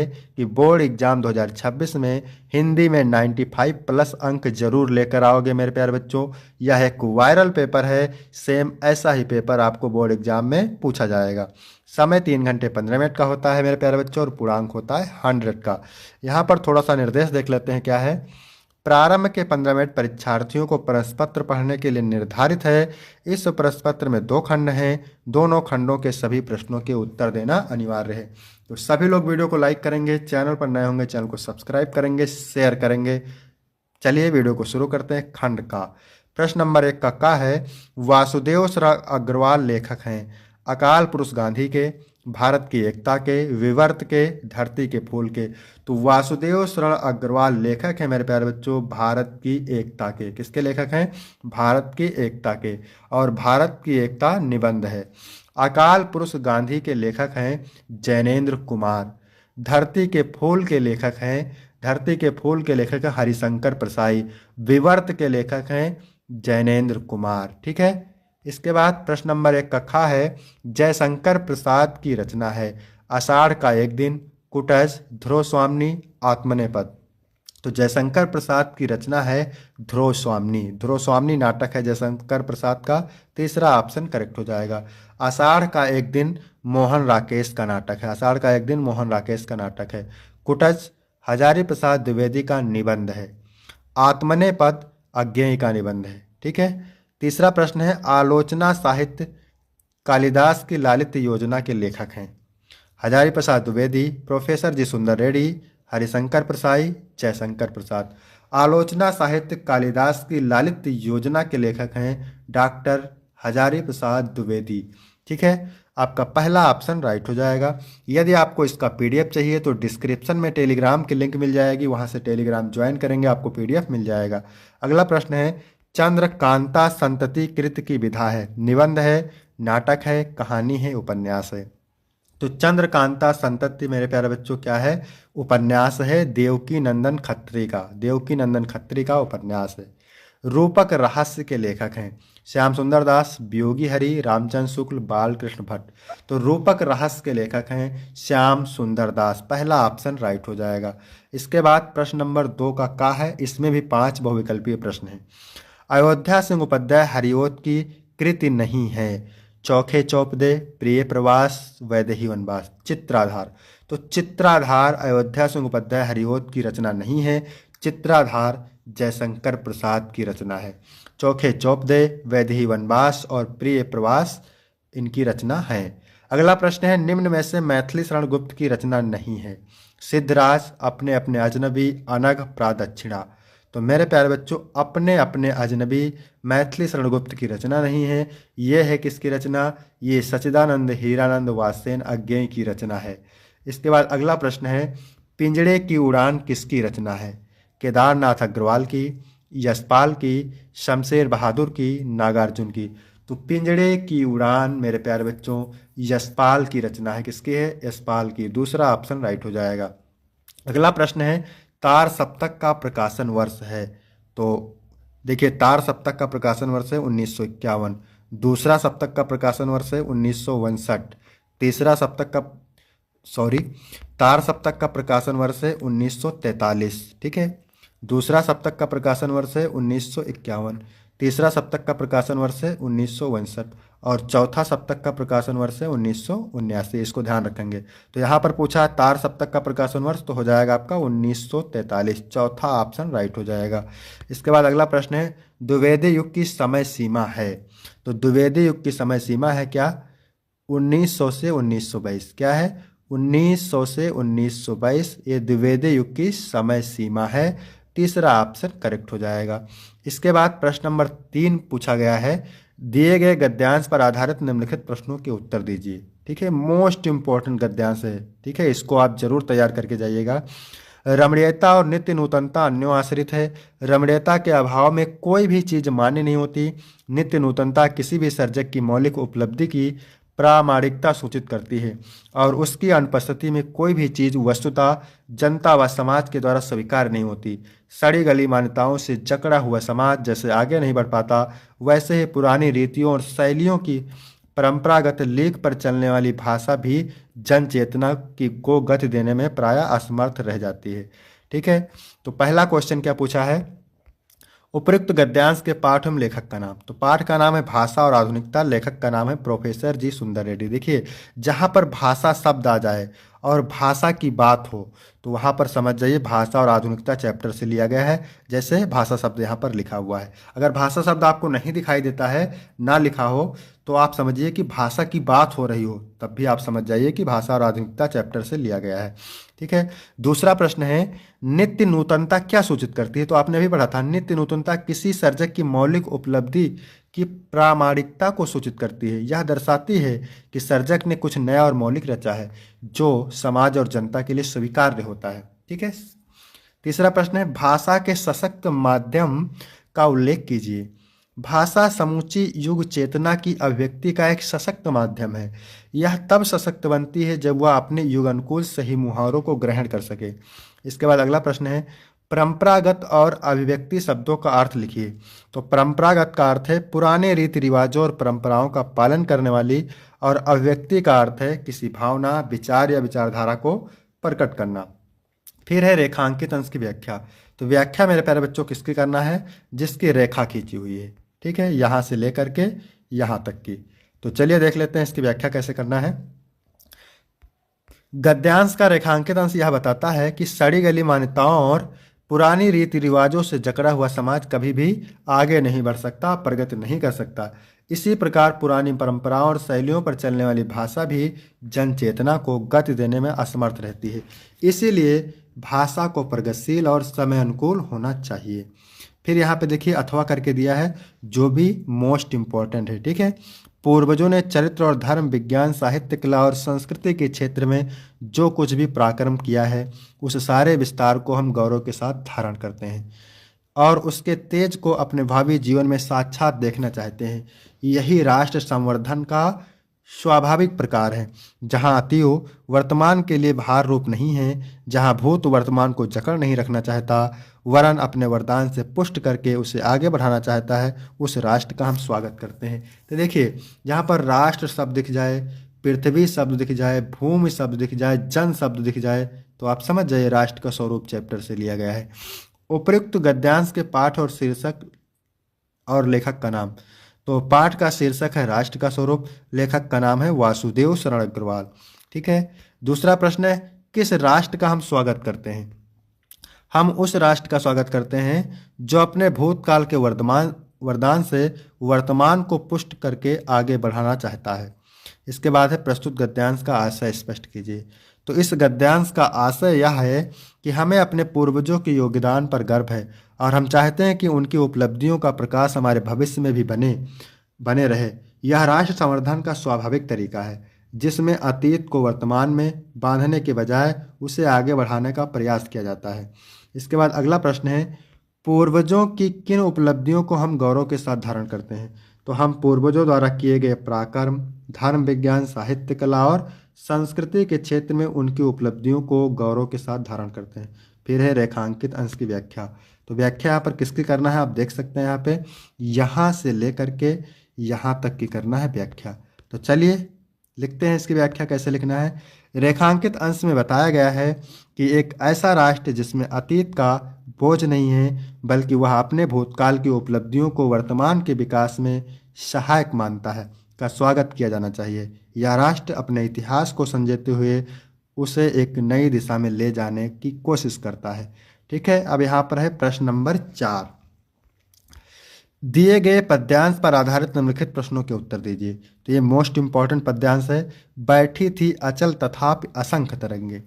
कि board exam 2026 में हिंदी में 95 प्लस अंक जरूर लेकर आओगे मेरे प्यारे बच्चों। यह एक वायरल पेपर है, सेम ऐसा ही पेपर आपको बोर्ड एग्जाम में पूछा जाएगा। समय 3 घंटे 15 मिनट का होता है मेरे प्यारे बच्चों और पूर्णांक होता है 100 का। यहाँ पर थोड़ा सा निर्देश देख लेते हैं क्या है। प्रारंभ के 15 मिनट परीक्षार्थियों को प्रश्न पत्र पढ़ने के लिए निर्धारित है। इस प्रश्न पत्र में 2 खंड हैं, दोनों खंडों के सभी प्रश्नों के उत्तर देना अनिवार्य है। तो सभी लोग वीडियो को लाइक करेंगे, चैनल पर नए होंगे चैनल को सब्सक्राइब करेंगे, शेयर करेंगे। चलिए वीडियो को शुरू करते हैं। खंड का प्रश्न नंबर 1 का है, वासुदेव शरण अग्रवाल लेखक हैं। अकाल पुरुष गांधी के, भारत की एकता के, विवर्त के, धरती के फूल के। तो वासुदेव शरण अग्रवाल लेखक हैं मेरे प्यारे बच्चों भारत की एकता के। किसके लेखक हैं? भारत की एकता के। और भारत की एकता निबंध है। अकाल पुरुष गांधी के लेखक हैं जैनेन्द्र कुमार। धरती के फूल के लेखक हैं हरिशंकर प्रसाई। विवर्त के लेखक हैं जैनेन्द्र कुमार। ठीक है। इसके बाद प्रश्न नंबर 1 का खा है, जयशंकर प्रसाद की रचना है। आषाढ़ का एक दिन, कुटज, ध्रुव स्वामिनी, आत्मनेपद। तो जयशंकर प्रसाद की रचना है ध्रुव स्वामिनी। ध्रुव स्वामिनी नाटक है जयशंकर प्रसाद का। तीसरा ऑप्शन करेक्ट हो जाएगा। आषाढ़ का एक दिन मोहन राकेश का नाटक है। आषाढ़ का एक दिन मोहन राकेश का नाटक है। कुटज हजारी प्रसाद द्विवेदी का निबंध है। आत्मनेपद अज्ञेय का निबंध है। ठीक है। तीसरा प्रश्न है, आलोचना साहित्य कालिदास की लालित योजना के लेखक हैं। हजारी प्रसाद द्विवेदी, प्रोफेसर जी सुंदर रेड्डी, हरिशंकर प्रसाई, जयशंकर प्रसाद। आलोचना साहित्य कालिदास की लालित योजना के लेखक हैं डॉक्टर हजारी प्रसाद द्विवेदी। ठीक है। आपका पहला ऑप्शन राइट हो जाएगा। यदि आपको इसका पीडीएफ चाहिए तो डिस्क्रिप्शन में टेलीग्राम की लिंक मिल जाएगी, वहां से टेलीग्राम ज्वाइन करेंगे आपको पीडीएफ मिल जाएगा। अगला प्रश्न है, चंद्रकांता संतति कृत की विधा है। निबंध है, नाटक है, कहानी है, उपन्यास है। तो चंद्रकांता संतति मेरे प्यारे बच्चों क्या है? उपन्यास है। देवकी नंदन खत्री का उपन्यास है। रूपक रहस्य के लेखक हैं श्याम सुंदर दास, वियोगी हरि, रामचंद्र शुक्ल, बालकृष्ण भट्ट। तो रूपक रहस्य के लेखक हैं श्याम सुंदर दास। पहला ऑप्शन राइट हो जाएगा। इसके बाद प्रश्न नंबर 2 का है, इसमें भी 5 बहुविकल्पीय प्रश्न हैं। अयोध्या सिंह उपाध्याय हरिओत की कृति नहीं है। चौखे चौपदे, प्रिय प्रवास, वैदेही वनवास। चित्राधार। तो चित्राधार अयोध्या सिंह उपाध्याय हरिओत की रचना नहीं है। चित्राधार जयशंकर प्रसाद की रचना है। चौखे चौपदे, वैदेही वनवास और प्रिय प्रवास इनकी रचना है। अगला प्रश्न है, निम्न में से मैथिली शरण गुप्त की रचना नहीं है। सिद्धराज, अपने अपने अजनबी, अनघ, प्रादक्षिणा। तो मेरे प्यारे बच्चों अपने अपने अजनबी मैथिली शरण गुप्त की रचना नहीं है। ये है किसकी रचना? ये सच्चिदानंद हीरानंद वात्सेन अज्ञेय की रचना है। इसके बाद अगला प्रश्न है, पिंजड़े की उड़ान किसकी रचना है? केदारनाथ अग्रवाल की, यशपाल की, शमशेर बहादुर की, नागार्जुन की। तो पिंजड़े की उड़ान मेरे प्यारे बच्चों यशपाल की रचना है। किसकी है? यशपाल की। दूसरा ऑप्शन राइट हो जाएगा। अगला प्रश्न है, तार सप्तक का प्रकाशन वर्ष है। तो देखिए तार सप्तक का प्रकाशन वर्ष है 1951। दूसरा सप्तक का प्रकाशन वर्ष है 1962। तार सप्तक का प्रकाशन वर्ष है 1943। ठीक है। दूसरा सप्तक का प्रकाशन वर्ष है 1951। तीसरा सप्तक का प्रकाशन वर्ष है 1962 और चौथा सप्तक का प्रकाशन वर्ष है 1979। इसको ध्यान रखेंगे। तो यहाँ पर पूछा तार सप्तक का प्रकाशन वर्ष, तो हो जाएगा आपका 1943। चौथा ऑप्शन राइट हो जाएगा। इसके बाद अगला प्रश्न है, द्विवेदी युग की समय सीमा है। तो द्विवेदी युग की समय सीमा है क्या? 1900 से 1922। क्या है? 1900 से 1922 ये द्विवेदी युग की समय सीमा है। तीसरा ऑप्शन करेक्ट हो जाएगा। इसके बाद प्रश्न नंबर 3 पूछा गया है, दिए गए गद्यांश पर आधारित निम्नलिखित प्रश्नों के उत्तर दीजिए। ठीक है। मोस्ट इंपॉर्टेंट गद्यांश है। ठीक है। इसको आप जरूर तैयार करके जाइएगा। रमणीयता और नित्य नूतनता अन्योआश्रित है। रमणीयता के अभाव में कोई भी चीज़ मान्य नहीं होती। नित्य नूतनता किसी भी सर्जक की मौलिक उपलब्धि की प्रामाणिकता सूचित करती है और उसकी अनुपस्थिति में कोई भी चीज़ वस्तुतः जनता व समाज के द्वारा स्वीकार नहीं होती। सड़ी गली मान्यताओं से जकड़ा हुआ समाज जैसे आगे नहीं बढ़ पाता, वैसे ही पुरानी रीतियों और शैलियों की परंपरागत लीक पर चलने वाली भाषा भी जन चेतना की को गति देने में प्रायः असमर्थ रह जाती है। ठीक है, तो पहला क्वेश्चन क्या पूछा है, उपयुक्त गद्यांश के पाठ एवं लेखक का नाम। तो पाठ का नाम है भाषा और आधुनिकता, लेखक का नाम है प्रोफेसर जी सुंदर रेड्डी। देखिए, जहाँ पर भाषा शब्द आ जाए और भाषा की बात हो तो वहाँ पर समझ जाइए भाषा और आधुनिकता चैप्टर से लिया गया है। जैसे भाषा शब्द यहाँ पर लिखा हुआ है, अगर भाषा शब्द आपको नहीं दिखाई देता है, ना लिखा हो, तो आप समझिए कि भाषा की बात हो रही हो, तब भी आप समझ जाइए कि भाषा और आधुनिकता चैप्टर से लिया गया है। ठीक है, दूसरा प्रश्न है, नित्य नूतनता क्या सूचित करती है। तो आपने भी पढ़ा था, नित्य नूतनता किसी सर्जक की मौलिक उपलब्धि की प्रामाणिकता को सूचित करती है। यह दर्शाती है कि सर्जक ने कुछ नया और मौलिक रचा है जो समाज और जनता के लिए स्वीकार्य होता है। ठीक है, तीसरा प्रश्न है, भाषा के सशक्त माध्यम का उल्लेख कीजिए। भाषा समूची युग चेतना की अभिव्यक्ति का एक सशक्त माध्यम है। यह तब सशक्त बनती है जब वह अपने युग अनुकूल सही मुहावरों को ग्रहण कर सके। इसके बाद अगला प्रश्न है, परंपरागत और अभिव्यक्ति शब्दों का अर्थ लिखिए। तो परंपरागत का अर्थ है पुराने रीति रिवाजों और परंपराओं का पालन करने वाली, और अभिव्यक्ति का अर्थ है किसी भावना, विचार या विचारधारा को प्रकट करना। फिर है रेखांकित अंश की व्याख्या। तो व्याख्या मेरे प्यारे बच्चों किसकी करना है, जिसकी रेखा खींची हुई है। ठीक है, यहाँ से लेकर के यहाँ तक की। तो चलिए देख लेते हैं इसकी व्याख्या कैसे करना है। गद्यांश का रेखांकित अंश यह बताता है कि सड़ी गली मान्यताओं और पुरानी रीति रिवाजों से जकड़ा हुआ समाज कभी भी आगे नहीं बढ़ सकता, प्रगति नहीं कर सकता। इसी प्रकार पुरानी परंपराओं और शैलियों पर चलने वाली भाषा भी जन चेतना को गति देने में असमर्थ रहती है। इसीलिए भाषा को प्रगतिशील और समय अनुकूल होना चाहिए। फिर यहाँ पे देखिए अथवा करके दिया है, जो भी मोस्ट इम्पोर्टेंट है। ठीक है, पूर्वजों ने चरित्र और धर्म, विज्ञान, साहित्य, कला और संस्कृति के क्षेत्र में जो कुछ भी पराक्रम किया है, उस सारे विस्तार को हम गौरव के साथ धारण करते हैं और उसके तेज को अपने भावी जीवन में साक्षात देखना चाहते हैं। यही राष्ट्र संवर्धन का स्वाभाविक प्रकार है, जहाँ अतीव वर्तमान के लिए भार रूप नहीं है, जहाँ भूत वर्तमान को जकड़ नहीं रखना चाहता, वरन अपने वरदान से पुष्ट करके उसे आगे बढ़ाना चाहता है, उस राष्ट्र का हम स्वागत करते हैं। तो देखिए, यहाँ पर राष्ट्र शब्द दिख जाए, पृथ्वी शब्द दिख जाए, भूमि शब्द दिख जाए, जन शब्द दिख जाए, तो आप समझ जाइए राष्ट्र का स्वरूप चैप्टर से लिया गया है। उपयुक्त गद्यांश के पाठ और शीर्षक और लेखक का नाम। तो पाठ का शीर्षक है राष्ट्र का स्वरूप, लेखक का नाम है वासुदेव शरण अग्रवाल। ठीक है, दूसरा प्रश्न है, किस राष्ट्र का हम स्वागत करते हैं। हम उस राष्ट्र का स्वागत करते हैं जो अपने भूतकाल के वरदान से वर्तमान को पुष्ट करके आगे बढ़ाना चाहता है। इसके बाद है, प्रस्तुत गद्यांश का आशय स्पष्ट कीजिए। तो इस गद्यांश का आशय यह है कि हमें अपने पूर्वजों के योगदान पर गर्व है और हम चाहते हैं कि उनकी उपलब्धियों का प्रकाश हमारे भविष्य में भी बने रहे। यह राष्ट्र संवर्धन का स्वाभाविक तरीका है, जिसमें अतीत को वर्तमान में बांधने के बजाय उसे आगे बढ़ाने का प्रयास किया जाता है। इसके बाद अगला प्रश्न है, पूर्वजों की किन उपलब्धियों को हम गौरव के साथ धारण करते हैं। तो हम पूर्वजों द्वारा किए गए पराक्रम, धर्म, विज्ञान, साहित्य, कला और संस्कृति के क्षेत्र में उनकी उपलब्धियों को गौरव के साथ धारण करते हैं। फिर है रेखांकित अंश की व्याख्या। तो व्याख्या यहाँ पर किसकी करना है, आप देख सकते हैं यहाँ पे, यहाँ से लेकर के यहाँ तक की करना है व्याख्या। तो चलिए लिखते हैं इसकी व्याख्या कैसे लिखना है। रेखांकित अंश में बताया गया है कि एक ऐसा राष्ट्र जिसमें अतीत का बोझ नहीं है, बल्कि वह अपने भूतकाल की उपलब्धियों को वर्तमान के विकास में सहायक मानता है, का स्वागत किया जाना चाहिए। यह राष्ट्र अपने इतिहास को संजोते हुए उसे एक नई दिशा में ले जाने की कोशिश करता है। ठीक है, अब यहाँ पर है प्रश्न नंबर 4। दिए गए पद्यांश पर आधारित निम्नलिखित प्रश्नों के उत्तर दीजिए। तो ये मोस्ट इंपॉर्टेंट पद्यांश है। बैठी थी अचल तथापि असंख्य तरंगे।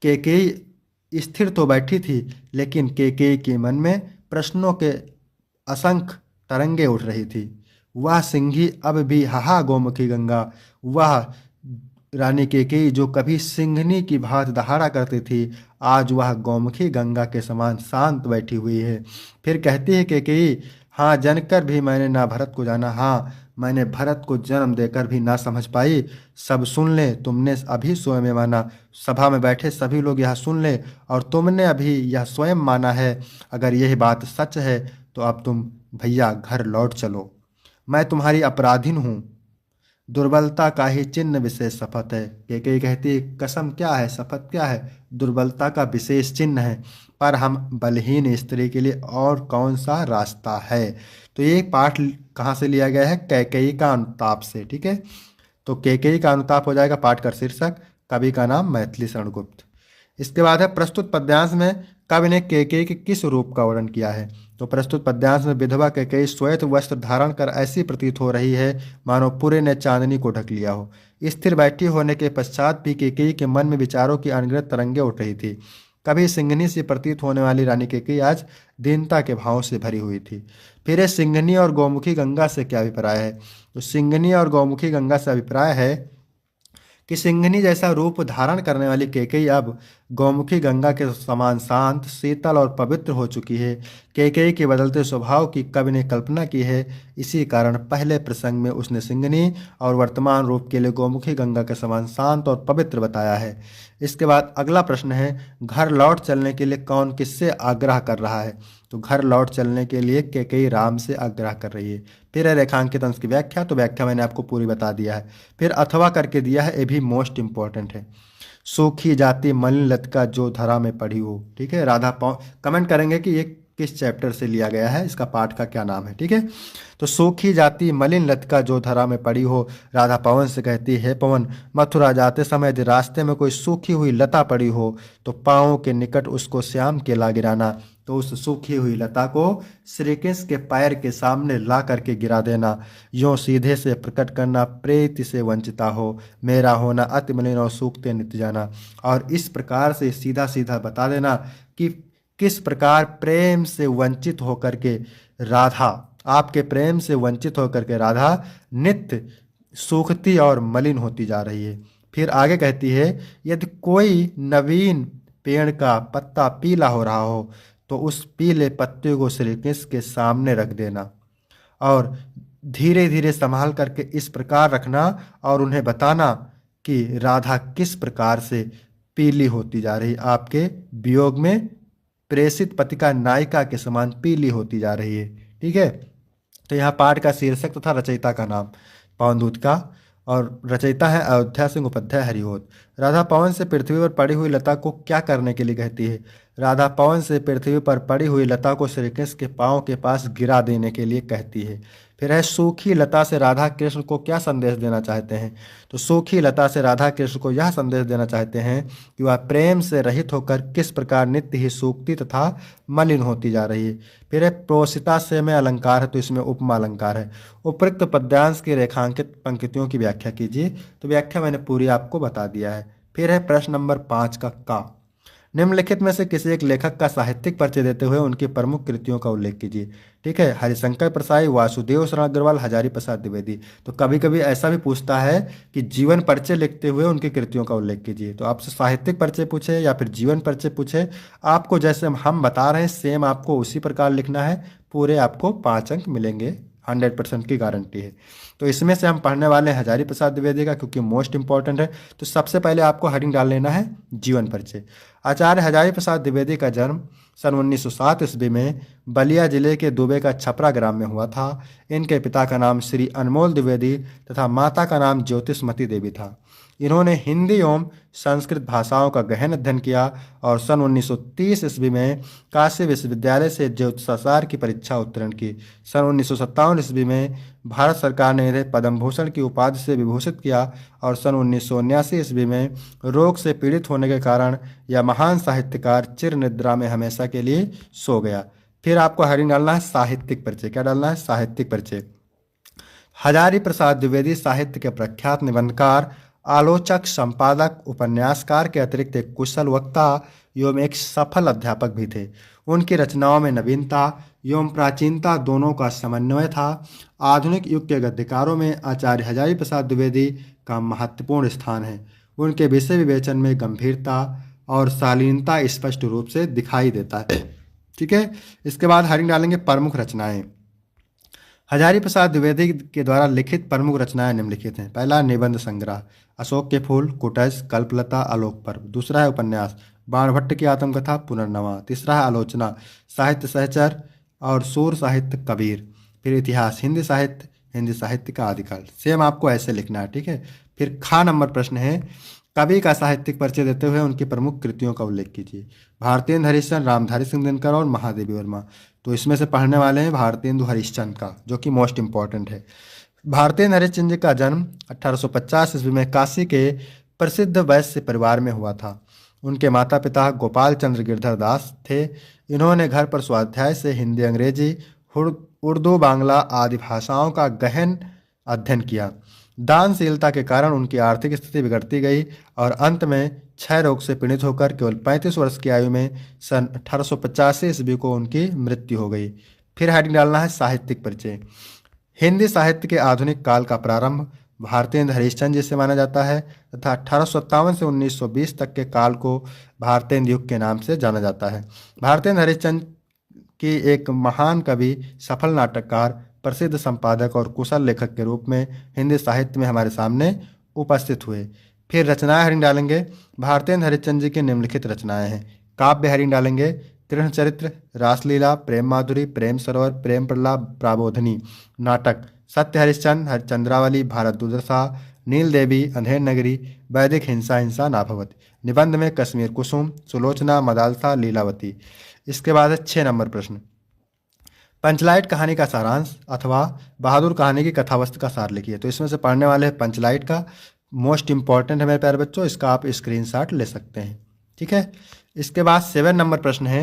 केकेयी स्थिर तो बैठी थी, लेकिन केकेयी के मन में प्रश्नों के असंख्य तरंगे उठ रही थी। वह सिंही अब भी हाहा गोमुखी गंगा। वह रानी केकेयी जो कभी सिंहनी की भांति दहाड़ा करती थी, आज वह गौमुखी गंगा के समान शांत बैठी हुई है। फिर कहती है केकेयी, हाँ जानकर भी मैंने ना भरत को जाना, हाँ मैंने भरत को जन्म देकर भी ना समझ पाई। सब सुन ले, तुमने अभी स्वयं माना। सभा में बैठे सभी लोग यह सुन ले, और तुमने अभी यह स्वयं माना है। अगर यह बात सच है तो अब तुम भैया घर लौट चलो। मैं तुम्हारी अपराधीन हूँ। दुर्बलता का ही चिन्ह विशेष शपथ है। कैकेयी कहती है कसम क्या है, शपथ क्या है, दुर्बलता का विशेष चिन्ह है, पर हम बलहीन स्त्री के लिए और कौन सा रास्ता है। तो ये पाठ कहाँ से लिया गया है, कैकेयी का अनुताप से। ठीक है, तो कैकेयी का अनुताप हो जाएगा पाठ का शीर्षक। कवि का नाम मैथिली शरण गुप्त। इसके बाद है प्रस्तुत पद्यांश में कवि ने कैकेयी के किस रूप का वर्णन किया है। तो प्रस्तुत पद्यांश में विधवा कैकेयी श्वेत वस्त्र धारण कर ऐसी प्रतीत हो रही है मानो पूरे ने चांदनी को ढक लिया हो। स्थिर बैठी होने के पश्चात भी कैकेयी के मन में विचारों की अनगिनत तरंगें उठ रही थी। कभी सिंघनी से प्रतीत होने वाली रानी कैकेयी आज दीनता के भाव से भरी हुई थी। फिर ये सिंघनी और गौमुखी गंगा से क्या अभिप्राय है। तो सिंघनी और गौमुखी गंगा से अभिप्राय है कि सिंघनी जैसा रूप धारण करने वाली कैकेयी अब गौमुखी गंगा के समान शांत, शीतल और पवित्र हो चुकी है। कैकेयी के बदलते स्वभाव की कवि ने कल्पना की है। इसी कारण पहले प्रसंग में उसने सिंघनी और वर्तमान रूप के लिए गौमुखी गंगा के समान शांत और पवित्र बताया है। इसके बाद अगला प्रश्न है, घर लौट चलने के लिए कौन किससे आग्रह कर रहा है। तो घर लौट चलने के लिए कैकेयी राम से आग्रह कर रही है। फिर है रेखांकित अंश की व्याख्या। तो व्याख्या मैंने आपको पूरी बता दिया है। फिर अथवा करके दिया है, ये भी मोस्ट इंपॉर्टेंट है। सूखी जाती मलिन लतका जो धरा में पड़ी हो। ठीक है, राधा कमेंट करेंगे कि ये किस चैप्टर से लिया गया है, इसका पाठ का क्या नाम है। ठीक है, तो सूखी जाती मलिन लतका जो धरा में पड़ी हो। राधा पवन से कहती है, पवन मथुरा जाते समय यदि रास्ते में कोई सूखी हुई लता पड़ी हो तो पाँव के निकट उसको श्याम के ला गिराना। तो उस सूखी हुई लता को श्री कृष्ण के पैर के सामने ला करके गिरा देना। यों सीधे से प्रकट करना, प्रेत से वंचिता हो, मेरा होना अति मलिन और सूखते नित्य जाना। और इस प्रकार से सीधा सीधा बता देना कि किस प्रकार प्रेम से वंचित होकर के राधा, आपके प्रेम से वंचित होकर के राधा नित्य सूखती और मलिन होती जा रही है। फिर आगे कहती है, यदि कोई नवीन पेड़ का पत्ता पीला हो रहा हो तो उस पीले पत्ते को श्री कृष्ण के सामने रख देना और धीरे धीरे संभाल करके इस प्रकार रखना और उन्हें बताना कि राधा किस प्रकार से पीली होती जा रही, आपके वियोग में प्रेषित पतिका नायिका के समान पीली होती जा रही है। ठीक है, तो यहाँ पाठ का शीर्षक तथा रचयिता का नाम पवनदूत का, और रचयिता है अयोध्या सिंह उपाध्याय हरिहोत। राधा पवन से पृथ्वी पर पड़ी हुई लता को क्या करने के लिए कहती है। राधा पवन से पृथ्वी पर पड़ी हुई लता को श्री कृष्ण के पाँव के पास गिरा देने के लिए कहती है। फिर है, सूखी लता से राधा कृष्ण को क्या संदेश देना चाहते हैं। तो सूखी लता से राधा कृष्ण को यह संदेश देना चाहते हैं कि वह प्रेम से रहित होकर किस प्रकार नित्य ही सूखती तथा मलिन होती जा रही है। फिर है, प्रोसिता से में अलंकार है, तो इसमें उपमा अलंकार है। उपयुक्त पद्यांश की रेखांकित पंक्तियों की व्याख्या कीजिए। तो व्याख्या मैंने पूरी आपको बता दिया है। फिर है प्रश्न नंबर 5 का निम्नलिखित में से किसी एक लेखक का साहित्यिक परिचय देते हुए उनकी प्रमुख कृतियों का उल्लेख कीजिए। ठीक है, हरिशंकर प्रसाई, वासुदेव शरण अग्रवाल, हजारी प्रसाद द्विवेदी। तो कभी कभी ऐसा भी पूछता है कि जीवन परिचय लिखते हुए उनकी कृतियों का उल्लेख कीजिए। तो आपसे साहित्यिक परिचय पूछे या फिर जीवन परिचय पूछे, आपको जैसे हम बता रहे हैं सेम आपको उसी प्रकार लिखना है। पूरे आपको 5 अंक मिलेंगे, 100% की गारंटी है। तो इसमें से हम पढ़ने वाले हैं हजारी प्रसाद द्विवेदी का, क्योंकि मोस्ट इंपॉर्टेंट है। तो सबसे पहले आपको हेडिंग डाल लेना है जीवन परिचय। आचार्य हजारी प्रसाद द्विवेदी का जन्म सन 1907 ईस्वी में बलिया जिले के दुबे का छपरा ग्राम में हुआ था। इनके पिता का नाम श्री अनमोल द्विवेदी तथा माता का नाम ज्योतिषमती देवी था। इन्होंने हिंदी एवं संस्कृत भाषाओं का गहन अध्ययन किया और सन 1930 ईस्वी में काशी विश्वविद्यालय से ज्योतिषाचार्य की परीक्षा उत्तीर्ण की। सन 1957 ईस्वी में भारत सरकार ने इन्हें पद्म भूषण की उपाधि से विभूषित किया और सन 1979 ईस्वी में रोग से पीड़ित होने के कारण यह महान साहित्यकार चिर निद्रा में हमेशा के लिए सो गया। फिर आपको हेडिंग डालना है साहित्यिक परिचय। क्या डालना है, साहित्यिक परिचय। हजारी प्रसाद द्विवेदी साहित्य के प्रख्यात निबंधकार, आलोचक, संपादक, उपन्यासकार के अतिरिक्त एक कुशल वक्ता एवं एक सफल अध्यापक भी थे। उनकी रचनाओं में नवीनता एवं प्राचीनता दोनों का समन्वय था। आधुनिक युग के गद्यकारों में आचार्य हजारी प्रसाद द्विवेदी का महत्वपूर्ण स्थान है। उनके विषय विवेचन में गंभीरता और शालीनता स्पष्ट रूप से दिखाई देता है। ठीक है, इसके बाद हेडिंग डालेंगे प्रमुख रचनाएं। हजारी प्रसाद द्विवेदी के द्वारा लिखित प्रमुख रचनाएं निम्नलिखित हैं। पहला, निबंध संग्रह अशोक के फूल, कुटज, कल्पलता, आलोक पर्व। दूसरा है उपन्यास बाणभट्ट की आत्मकथा पुनर्नवा। तीसरा है आलोचना साहित्य सहचर और सूर साहित्य कबीर। फिर इतिहास हिंदी साहित्य हिंदी साहित्य का आदिकाल। सेम आपको ऐसे लिखना है, ठीक है। फिर खा नंबर प्रश्न है, कवि का साहित्यिक परिचय देते हुए उनकी प्रमुख कृतियों का उल्लेख कीजिए। भारतेंदु हरिश्चंद्र, रामधारी सिंह दिनकर और महादेवी वर्मा। तो इसमें से पढ़ने वाले हैं भारतेंदु हरिश्चंद्र का, जो कि मोस्ट इंपॉर्टेंट है। भारतेंदु हरिश्चंद्र का जन्म 1850 ईस्वी में काशी के प्रसिद्ध वैश्य परिवार में हुआ था। उनके माता पिता गोपाल चंद्र गिरधर दास थे। इन्होंने घर पर स्वाध्याय से हिंदी, अंग्रेजी, उर्दू, बांग्ला आदि भाषाओं का गहन अध्ययन किया। दानशीलता के कारण उनकी आर्थिक स्थिति बिगड़ती गई और अंत में क्षय रोग से पीड़ित होकर केवल 35 वर्ष की आयु में सन 1885 ईस्वी को उनकी मृत्यु हो गई। फिर हेडिंग डालना है साहित्यिक परिचय। हिंदी साहित्य के आधुनिक काल का प्रारंभ भारतेंदु हरिश्चंद्र जी से माना जाता है तथा 1857 से 1920 तक के काल को भारतेंदु युग के नाम से जाना जाता है। भारतेंदु हरिश्चंद्र की एक महान कवि, सफल नाटककार, प्रसिद्ध संपादक और कुशल लेखक के रूप में हिंदी साहित्य में हमारे सामने उपस्थित हुए। फिर रचनाएं हेडिंग डालेंगे, भारतेंदु हरिश्चंद्र जी की निम्नलिखित रचनाएं हैं। काव्य हेडिंग डालेंगे, तृण चरित्र, रासलीला, प्रेम माधुरी, प्रेम सरोवर, प्रेम प्रलाप, प्रबोधिनी। नाटक, सत्य हरिश्चंद्र, चंद्रावली, भारत दुर्दशा, नील देवी, अंधेर नगरी, वैदिक हिंसा, हिंसा नाभवती। निबंध में कश्मीर कुसुम, सुलोचना, मदालसा, लीलावती। इसके बाद है 6 नंबर प्रश्न, पंचलाइट कहानी का सारांश अथवा बहादुर कहानी की कथावस्तु का सार लिखिए। तो इसमें से पढ़ने वाले हैं पंचलाइट का, मोस्ट इंपॉर्टेंट है मेरे प्यारे बच्चों, इसका आप स्क्रीनशॉट ले सकते हैं, ठीक है। इसके बाद 7 नंबर प्रश्न है,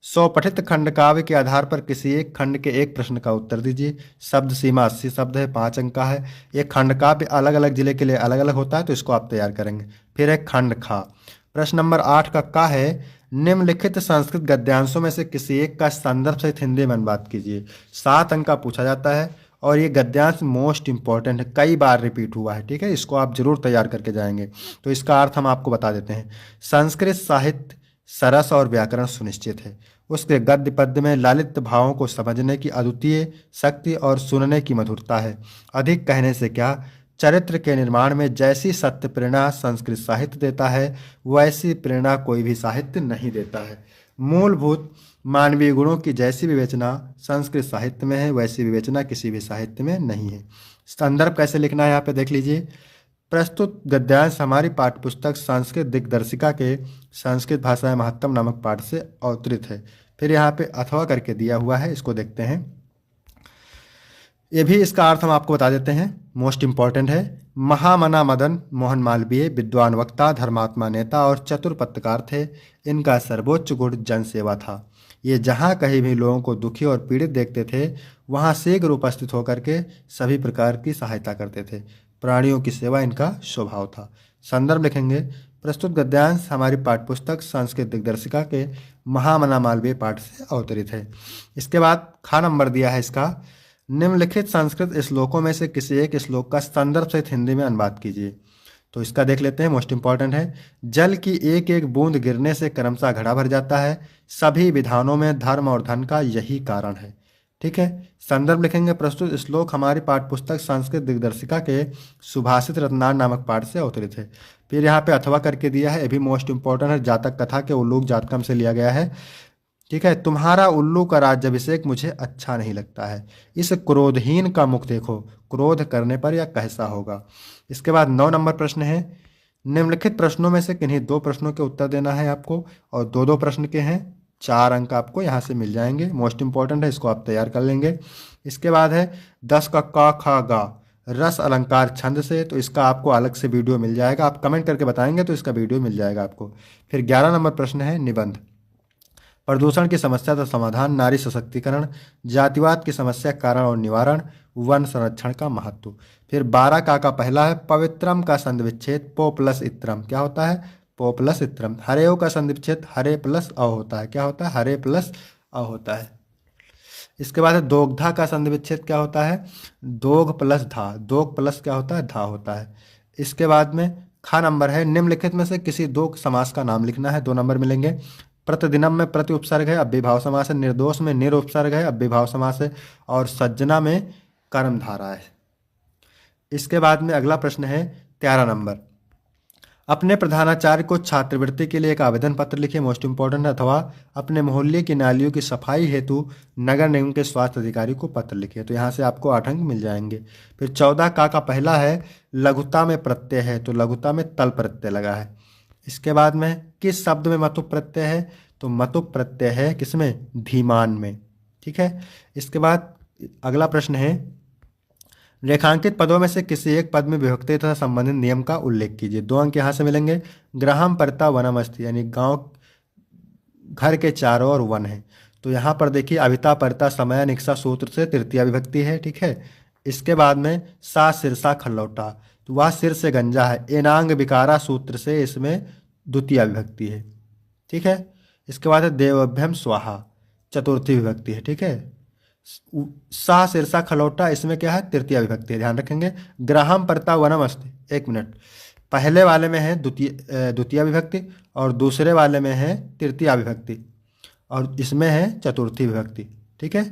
स्वपठित खंड काव्य के आधार पर किसी एक खंड के एक प्रश्न का उत्तर दीजिए। शब्द सीमा 80 शब्द है, 5 अंक का है। एक खंड काव्य अलग अलग जिले के लिए अलग अलग होता है, तो इसको आप तैयार करेंगे। फिर एक खंड खा। प्रश्न नंबर 8 का है, निम्नलिखित संस्कृत गद्यांशों में से किसी एक का संदर्भ सहित हिंदी में अनुवाद कीजिए। 7 अंक का पूछा जाता है और ये गद्यांश मोस्ट इंपॉर्टेंट है, कई बार रिपीट हुआ है, ठीक है। इसको आप जरूर तैयार करके जाएंगे। तो इसका अर्थ हम आपको बता देते हैं। संस्कृत साहित्य सरस और व्याकरण सुनिश्चित है। उसके गद्य पद्य में लालित्य भावों को समझने की अद्वितीय शक्ति और सुनने की मधुरता है। अधिक कहने से क्या, चरित्र के निर्माण में जैसी सत्य प्रेरणा संस्कृत साहित्य देता है, वैसी प्रेरणा कोई भी साहित्य नहीं देता है। मूलभूत मानवीय गुणों की जैसी विवेचना संस्कृत साहित्य में है, वैसी विवेचना किसी भी साहित्य में नहीं है। संदर्भ कैसे लिखना है यहाँ पे देख लीजिए। प्रस्तुत गद्यांश हमारी पाठ्यपुस्तक संस्कृत दिग्दर्शिका के संस्कृत भाषा में महत्तम नामक पाठ से अवतरित है। फिर यहाँ पे अथवा करके दिया हुआ है, इसको देखते हैं। ये भी इसका अर्थ हम आपको बता देते हैं, मोस्ट इंपॉर्टेंट है। महामना मदन मोहन मालवीय विद्वान वक्ता, धर्मात्मा नेता और चतुर पत्रकार थे। इनका सर्वोच्च गुण जनसेवा था। ये जहाँ कहीं भी लोगों को दुखी और पीड़ित देखते थे, वहाँ शीघ्र उपस्थित होकर के सभी प्रकार की सहायता करते थे। प्राणियों की सेवा इनका स्वभाव था। संदर्भ लिखेंगे, प्रस्तुत गद्यांश हमारी पाठ्यपुस्तक संस्कृत दिग्दर्शिका के महामना मालवीय पाठ से अवतरित है। इसके बाद खा नंबर दिया है इसका, निम्नलिखित संस्कृत श्लोकों में से किसी एक श्लोक का संदर्भ सहित हिंदी में अनुवाद कीजिए। तो इसका देख लेते हैं, मोस्ट इंपॉर्टेंट है। जल की एक एक बूंद गिरने से क्रमशः घड़ा भर जाता है, सभी विधानों में धर्म और धन का यही कारण है, ठीक है। संदर्भ लिखेंगे, प्रस्तुत श्लोक हमारी पाठ्यपुस्तक संस्कृत दिग्दर्शिका के सुभाषित रत्नार नामक पाठ से अवतरित है। फिर यहाँ पे अथवा करके दिया है, ये भी मोस्ट इंपॉर्टेंट है, जातक कथा के उल्लूक जातकम से लिया गया है, ठीक है। तुम्हारा उल्लू का राज्याभिषेक मुझे अच्छा नहीं लगता है, इस क्रोधहीन का मुख देखो, क्रोध करने पर यह कैसा होगा। इसके बाद 9 नंबर प्रश्न है, निम्नलिखित प्रश्नों में से किन्हीं 2 प्रश्नों के उत्तर देना है आपको, और 2-2 प्रश्न के हैं, 4 अंक आपको यहाँ से मिल जाएंगे, मोस्ट इंपॉर्टेंट है, इसको आप तैयार कर लेंगे। इसके बाद है 10 का क ख ग रस अलंकार छंद से, तो इसका आपको अलग से वीडियो मिल जाएगा, आप कमेंट करके बताएंगे तो इसका वीडियो मिल जाएगा आपको। फिर 11 नंबर प्रश्न है, निबंध, प्रदूषण की समस्या का समाधान, नारी सशक्तिकरण, जातिवाद की समस्या कारण और निवारण, वन संरक्षण का महत्व। फिर 12 का पहला है, पवित्रम का संधिविच्छेद पो प्लस इत्रम, क्या होता है, पो प्लस इत्रम। हरेव का संधिविच्छेद हरे प्लस अ होता है, क्या होता है, हरे प्लस अ होता है। इसके बाद है दोग्धा का संधिविच्छेद क्या होता है, दोग प्लस धा, दोग प्लस क्या होता है, धा होता है। इसके बाद में खा नंबर है, निम्नलिखित में से किसी 2 समास का नाम लिखना है, 2 नंबर मिलेंगे। प्रतिदिनम में प्रति उपसर्ग है, अव्ययभाव समास है। निर्दोष में निर उपसर्ग है, अव्ययभाव समास है। और सज्जना में कर्मधारा है। इसके बाद में अगला प्रश्न है 13 नंबर, अपने प्रधानाचार्य को छात्रवृत्ति के लिए एक आवेदन पत्र लिखिए, मोस्ट इंपॉर्टेंट है। अथवा अपने मोहल्ले की नालियों की सफाई हेतु नगर निगम के स्वास्थ्य अधिकारी को पत्र लिखिए। तो यहाँ से आपको 8 अंक मिल जाएंगे। फिर 14 का पहला है लघुता में प्रत्यय है, तो लघुता में तल प्रत्यय लगा है। इसके बाद में किस शब्द में मतुप प्रत्यय है, तो मतुप प्रत्यय है किसमें, धीमान में। ठीक है। इसके बाद अगला प्रश्न है, रेखांकित पदों में से किसी एक पद में विभक्ति तथा संबंधित नियम का उल्लेख कीजिए। 2 अंक यहाँ से मिलेंगे। ग्राहम परता वनम अस्ति, यानी गांव घर के चारों ओर वन है। तो यहाँ पर देखिए अभिता परता समय निक्षा सूत्र से तृतीया विभक्ति है। ठीक है। इसके बाद में सा सिरसा खल्लौटा, तो वह सिर से गंजा है। एनांग विकारा सूत्र से इसमें द्वितीय विभक्ति है। ठीक है। इसके बाद है देवभ्यम स्वाहा, चतुर्थी विभक्ति है। ठीक है। सा सिरसा खलौटा, इसमें क्या है, तृतीय विभक्ति है, ध्यान रखेंगे। ग्राहम परता वनम अस्ति, 1 मिनट, पहले वाले में है द्वितीय विभक्ति और दूसरे वाले में है तृतीय विभक्ति और इसमें है चतुर्थी विभक्ति। ठीक है।